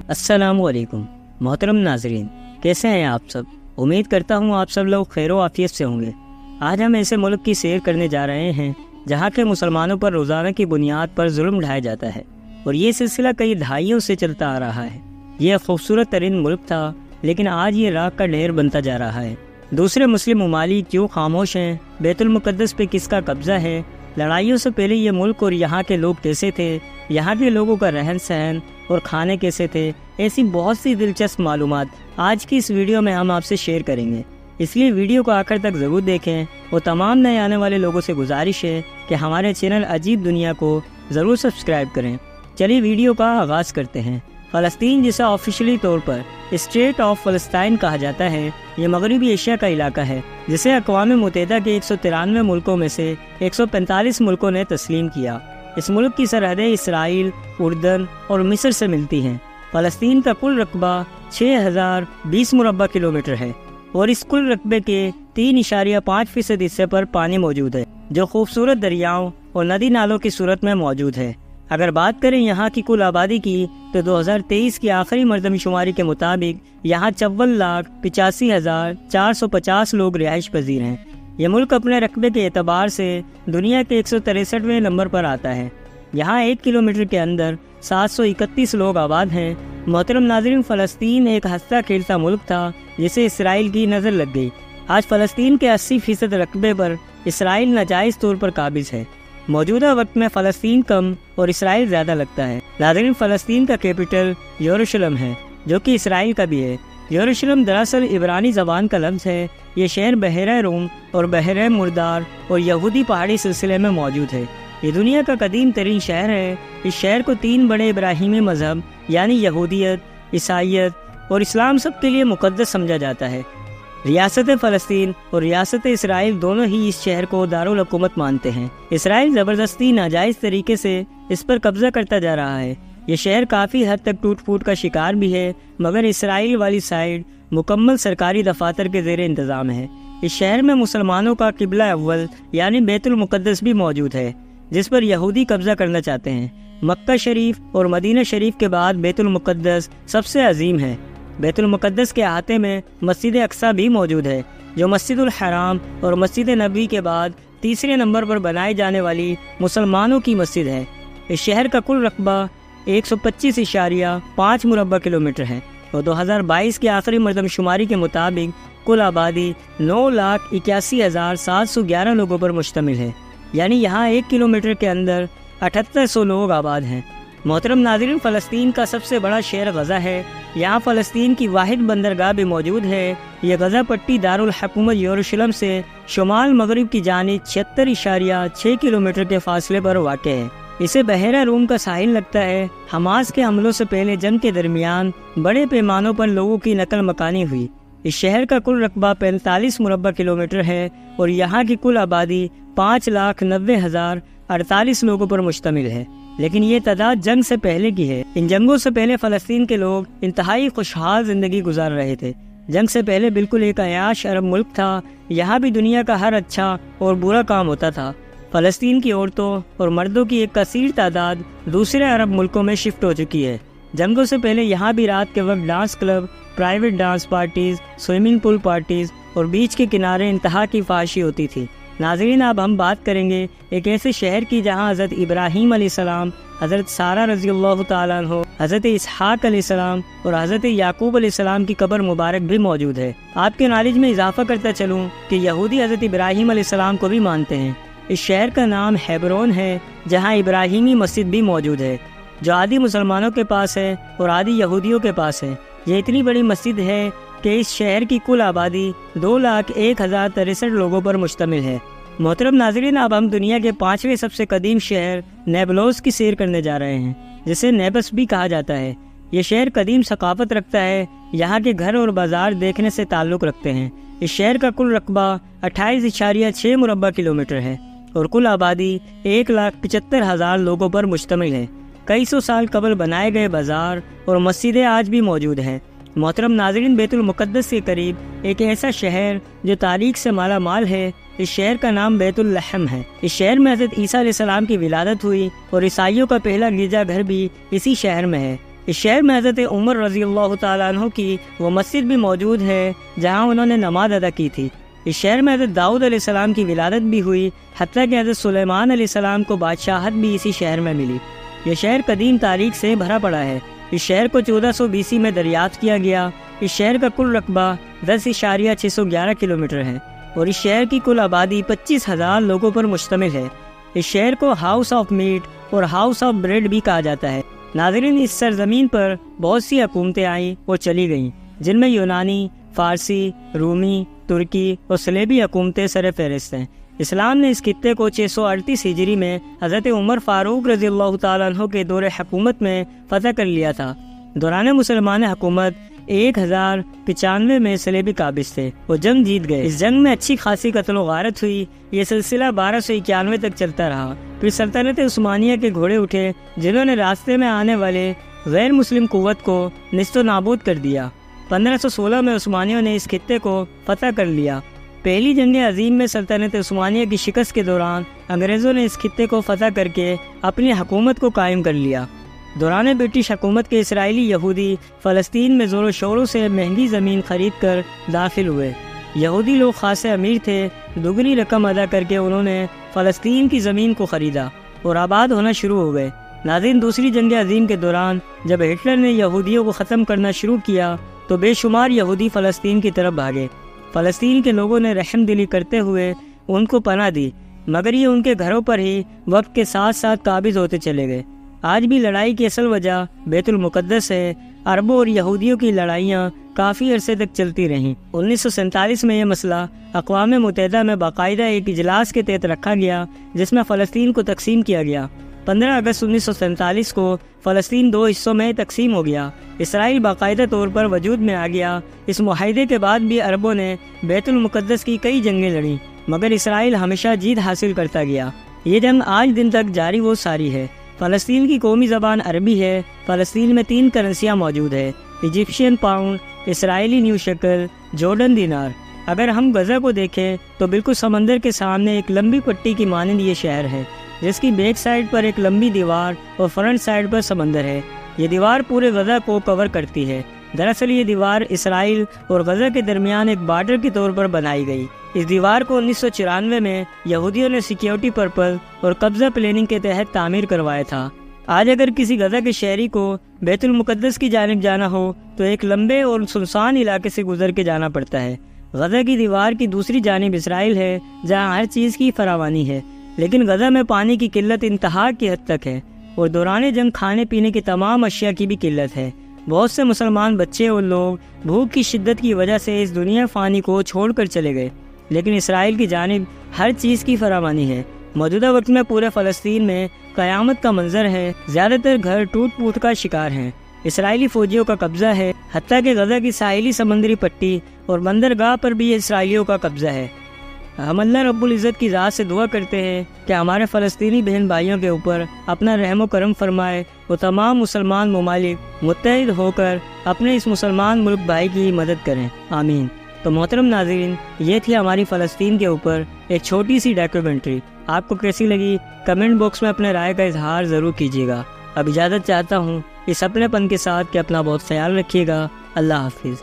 अस्सलाम वालेकुम मोहतरम नाजरीन, कैसे हैं आप सब। उम्मीद करता हूँ आप सब लोग खैर व आफियत से होंगे। आज हम ऐसे मुल्क की सैर करने जा रहे हैं जहाँ के मुसलमानों पर रोज़ाना की बुनियाद पर जुल्म ढाया जाता है और ये सिलसिला कई दहाइयों से चलता आ रहा है। यह खूबसूरत तरीन मुल्क था, लेकिन आज ये राख का ढेर बनता जा रहा है। दूसरे मुस्लिम ममालिक क्यों खामोश हैं, बैतुल मुक़द्दस पे किसका कब्ज़ा है, लड़ाइयों से पहले ये मुल्क और यहाँ के लोग कैसे थे, यहाँ के लोगों का रहन सहन और खाने कैसे थे, ऐसी बहुत सी दिलचस्प मालूमात आज की इस वीडियो में हम आपसे शेयर करेंगे। इसलिए वीडियो को आखिर तक ज़रूर देखें और तमाम नए आने वाले लोगों से गुजारिश है कि हमारे चैनल अजीब दुनिया को ज़रूर सब्सक्राइब करें। चलिए वीडियो का आगाज़ करते हैं। फ़लस्तीन, जिसे ऑफिशियली तौर पर स्टेट ऑफ फ़लस्तीन कहा जाता है, ये मगरबी एशिया का इलाका है जिसे अक़वाम मुत्तहिदा के 193 मुल्कों में से 145 मुल्कों ने तस्लीम किया। इस मुल्क की सरहदें इसराइल, उर्दन और मिस्र से मिलती हैं। फ़लस्तीन का कुल रकबा 6020 मुरबा किलोमीटर है और इस कुल रकबे के 3.5% हिस्से पर पानी मौजूद है, जो खूबसूरत दरियाओं और नदी नालों की सूरत में मौजूद है। अगर बात करें यहाँ की कुल आबादी की, तो 2023 की आखिरी मरदमशुमारी के मुताबिक यहाँ 54,85,450 लोग रिहाइश पजीर हैं। यह मुल्क अपने रकबे के एतबार से दुनिया के 163वें नंबर पर आता है। यहाँ 1 किलोमीटर के अंदर 731 लोग आबाद हैं। मोहतरम नाज़रीन, फ़लस्तीन एक हंसता खेलता मुल्क था जिसे इसराइल की नज़र लग गई। आज फ़लस्तीन के 80% रकबे पर इसराइल नाजायज़ तौर पर काबिज़ है। मौजूदा वक्त में फ़लस्तीन कम और इसराइल ज़्यादा लगता है। नाज़रीन, फ़लस्तीन का कैपिटल यरूशलेम है, जो कि इसराइल का भी है। यरूशलेम दरअसल इब्रानी ज़बान का लफ्ज़ है। ये शहर बहरा रूम और बहरा मुर्दार और यहूदी पहाड़ी सिलसिले में मौजूद है। ये दुनिया का कदीम तरीन शहर है। इस शहर को 3 बड़े इब्राहिमी मज़हब यानी यहूदियत, ईसाईयत और इस्लाम सब के लिए मुक़द्दस समझा जाता है। रियासत फ़लस्तीन और रियासत इसराइल दोनों ही इस शहर को दारुल हुकूमत मानते हैं। इसराइल ज़बरदस्ती नाजायज़ तरीके से इस पर कब्ज़ा करता जा रहा है। ये शहर काफ़ी हद तक टूट फूट का शिकार भी है, मगर इसराइल वाली साइड मुकम्मल सरकारी दफातर के ज़ेर इंतज़ाम है। इस शहर में मुसलमानों का किबला अव्वल यानी बैतुल मुक़द्दस भी मौजूद है, जिस पर यहूदी कब्ज़ा करना चाहते हैं। मक्का शरीफ और मदीना शरीफ के बाद बैतुल मुक़द्दस सबसे अजीम है। बैतुल मुक़द्दस के अहाते में मस्जिद अक्सा भी मौजूद है, जो मस्जिदुल हराम और मस्जिद नबी के बाद तीसरे नंबर पर बनाई जाने वाली मुसलमानों की मस्जिद है। इस शहर का कुल रकबा 125.5 मुरबा किलोमीटर है और 2022 की आखिरी मरदमशुमारी के मुताबिक कुल आबादी 9,81,711 लोगों पर मुश्तमिल है, यानी यहाँ 1 किलोमीटर के अंदर 7800 लोग आबाद हैं। मोहतरम नाज़रीन, फ़लस्तीन का सबसे बड़ा शहर गज़ा है। यहाँ फ़लस्तीन की वाहिद बंदरगाह भी मौजूद है। यह गज़ा पट्टी दारुल हुकूमत यरूशलेम से शुमाल मगरिब की जानिब 76.6 किलोमीटर के फासले पर वाक़ है। इसे बहरा रूम का साहिल लगता है। हमास के हमलों से पहले जंग के दरमियान बड़े पैमानों पर लोगों की नकल मकानी हुई। इस शहर का कुल रकबा 45 मुरबा किलोमीटर है और यहाँ की कुल आबादी 5,90,048 लोगों पर मुश्तमिल है, लेकिन ये तादाद जंग से पहले की है। इन जंगों से पहले फ़लस्तीन के लोग इंतहाई खुशहाल ज़िंदगी गुजार रहे थे। जंग से पहले बिल्कुल एक अयाश अरब मुल्क था। यहाँ भी दुनिया का हर अच्छा और बुरा काम होता था। फ़लस्तीन की औरतों और मर्दों की एक कसीर तादाद दूसरे अरब मुल्कों में शिफ्ट हो चुकी है। जंगों से पहले यहाँ भी रात के वक्त dance club, private dance parties, swimming pool parties और बीच के किनारे इंतहा की फहाशी होती थी। नाज़रीन, अब हम बात करेंगे एक ऐसे शहर की जहाँ हज़रत इब्राहीम अलैहिस्सलाम, हज़रत सारा रज़ियल्लाहु ताला अन्हो, हज़रत इसहाक़ अलैहिस्सलाम और हज़रत याकूब अलैहिस्सलाम की कब्र मुबारक भी मौजूद है। आपके नॉलेज में इजाफा करता चलूँ कि यहूदी हज़रत इब्राहीम अलैहिस्सलाम को भी मानते हैं। इस शहर का नाम हेब्रोन है, जहाँ इब्राहीमी मस्जिद भी मौजूद है, जो आधी मुसलमानों के पास है और आधी यहूदियों के पास है। ये इतनी बड़ी मस्जिद है कि इस शहर की कुल आबादी 2,01,063 लोगों पर मुश्तमिल है। मोहतरम नाज़रीन, अब हम दुनिया के 5वें सबसे कदीम शहर नेबलोस की सैर करने जा रहे हैं, जिसे नेबस भी कहा जाता है। ये शहर कदीम सकाफत रखता है। यहाँ के घर और बाजार देखने से ताल्लुक़ रखते हैं। इस शहर का कुल रकबा 28.6 मुरबा किलोमीटर है और कुल आबादी 1,75,000 लोगों पर मुश्तमिल है। कई सौ साल कबल बनाए गए बाजार और मस्जिदें आज भी मौजूद हैं। मोहतरम नाज़रीन, बैतुल मुक़द्दस के करीब एक ऐसा शहर जो तारीख से माला माल है। इस शहर का नाम बैतुल लहम है। इस शहर में हज़रत ईसा अलैहिस्सलाम की विलादत हुई और ईसाइयों का पहला गिरजा घर भी इसी शहर में है। اس شہر میں حضرت عمر رضی اللہ تعالیٰ عنہ کی وہ مسجد بھی موجود ہے جہاں انہوں نے نماز ادا کی تھی۔ اس شہر میں حضرت داؤد علیہ السلام کی ولادت بھی ہوئی، حتیٰ کہ حضرت سلیمان علیہ السلام کو بادشاہت بھی اسی شہر میں ملی۔ یہ شہر قدیم تاریخ سے بھرا پڑا ہے۔ اس شہر کو 1400 BC میں دریافت کیا گیا۔ اس شہر کا کل رقبہ 10.611 کلومیٹر ہے اور اس شہر کی کل آبادی 25,000 لوگوں پر مشتمل ہے۔ اس شہر کو ہاؤس آف میٹ اور ہاؤس آف بریڈ بھی کہا جاتا ہے۔ ناظرین، اس سرزمین پر بہت سی حکومتیں آئیں اور چلی گئیں، جن میں یونانی، فارسی، رومی، ترکی اور صلیبی حکومتیں سر فہرست ہیں۔ اسلام نے اس خطے کو 638 ہجری میں حضرت عمر فاروق رضی اللہ تعالیٰ عنہ کے دور حکومت میں فتح کر لیا تھا۔ دوران مسلمان حکومت 1095 میں صلیبی قابض تھے اور جنگ جیت گئے۔ اس جنگ میں اچھی خاصی قتل و غارت ہوئی۔ یہ سلسلہ 1291 تک چلتا رہا۔ پھر سلطنت عثمانیہ کے گھوڑے اٹھے، جنہوں نے راستے میں آنے والے غیر مسلم قوت کو نیست و نابود کر دیا۔ 1516 میں عثمانیوں نے اس خطے کو فتح کر لیا۔ پہلی جنگ عظیم میں سلطنت عثمانیہ کی شکست کے دوران انگریزوں نے اس خطے کو فتح کر کے اپنی حکومت کو قائم کر لیا۔ دوران برٹش حکومت کے اسرائیلی یہودی فلسطین میں زور و شوروں سے مہنگی زمین خرید کر داخل ہوئے۔ یہودی لوگ خاصے امیر تھے، دگنی رقم ادا کر کے انہوں نے فلسطین کی زمین کو خریدا اور آباد ہونا شروع ہو گئے۔ ناظرین، دوسری جنگ عظیم کے دوران جب ہٹلر نے یہودیوں کو ختم کرنا شروع کیا تو بے شمار یہودی فلسطین کی طرف بھاگے۔ فلسطین کے لوگوں نے رحم دلی کرتے ہوئے ان کو پناہ دی، مگر یہ ان کے گھروں پر ہی وقت کے ساتھ ساتھ قابض ہوتے چلے گئے۔ آج بھی لڑائی کی اصل وجہ بیت المقدس ہے۔ عربوں اور یہودیوں کی لڑائیاں کافی عرصے تک چلتی رہیں۔ 1947 میں یہ مسئلہ اقوام متحدہ میں باقاعدہ ایک اجلاس کے تحت رکھا گیا، جس میں فلسطین کو تقسیم کیا گیا۔ 15 اگست 1947 کو فلسطین 2 حصوں میں تقسیم ہو گیا۔ اسرائیل باقاعدہ طور پر وجود میں آ گیا۔ اس معاہدے کے بعد بھی عربوں نے بیت المقدس کی کئی جنگیں لڑیں، مگر اسرائیل ہمیشہ جیت حاصل کرتا گیا۔ یہ جنگ آج دن تک جاری و ساری ہے۔ فلسطین کی قومی زبان عربی ہے۔ فلسطین میں 3 کرنسیاں موجود ہے: ایجپشین پاؤنڈ، اسرائیلی نیو شکل، جورڈن دینار۔ اگر ہم غزہ کو دیکھیں تو بالکل سمندر کے سامنے ایک لمبی پٹی کی مانند یہ شہر ہے، جس کی بیک سائڈ پر ایک لمبی دیوار اور فرنٹ سائڈ پر سمندر ہے۔ یہ دیوار پورے غزہ کو کور کرتی ہے۔ دراصل یہ دیوار اسرائیل اور غزہ کے درمیان ایک بارڈر کے طور پر بنائی گئی۔ اس دیوار کو 1994 میں یہودیوں نے سیکیورٹی پرپز اور قبضہ پلاننگ کے تحت تعمیر کروایا تھا۔ آج اگر کسی غزہ کے شہری کو بیت المقدس کی جانب جانا ہو تو ایک لمبے اور سنسان علاقے سے گزر کے جانا پڑتا ہے۔ غزہ کی دیوار کی دوسری جانب اسرائیل ہے، جہاں ہر چیز کی فراوانی ہے، لیکن غزہ میں پانی کی قلت انتہا کی حد تک ہے اور دوران جنگ کھانے پینے کی تمام اشیاء کی بھی قلت ہے۔ بہت سے مسلمان بچے اور لوگ بھوک کی شدت کی وجہ سے اس دنیا فانی کو چھوڑ کر چلے گئے، لیکن اسرائیل کی جانب ہر چیز کی فراوانی ہے۔ موجودہ وقت میں پورے فلسطین میں قیامت کا منظر ہے۔ زیادہ تر گھر ٹوٹ پوٹ کا شکار ہیں۔ اسرائیلی فوجیوں کا قبضہ ہے، حتیٰ کہ غزہ کی ساحلی سمندری پٹی اور بندرگاہ پر بھی اسرائیلیوں کا قبضہ ہے۔ ہم اللہ رب العزت کی ذات سے دعا کرتے ہیں کہ ہمارے فلسطینی بہن بھائیوں کے اوپر اپنا رحم و کرم فرمائے اور تمام مسلمان ممالک متحد ہو کر اپنے اس مسلمان ملک بھائی کی مدد کریں، آمین۔ تو محترم ناظرین، یہ تھی ہماری فلسطین کے اوپر ایک چھوٹی سی ڈاکیومنٹری۔ آپ کو کیسی لگی کمنٹ باکس میں اپنے رائے کا اظہار ضرور کیجیے گا۔ اب اجازت چاہتا ہوں اس اپنے پن کے ساتھ کہ اپنا بہت خیال رکھیے گا۔ اللہ حافظ۔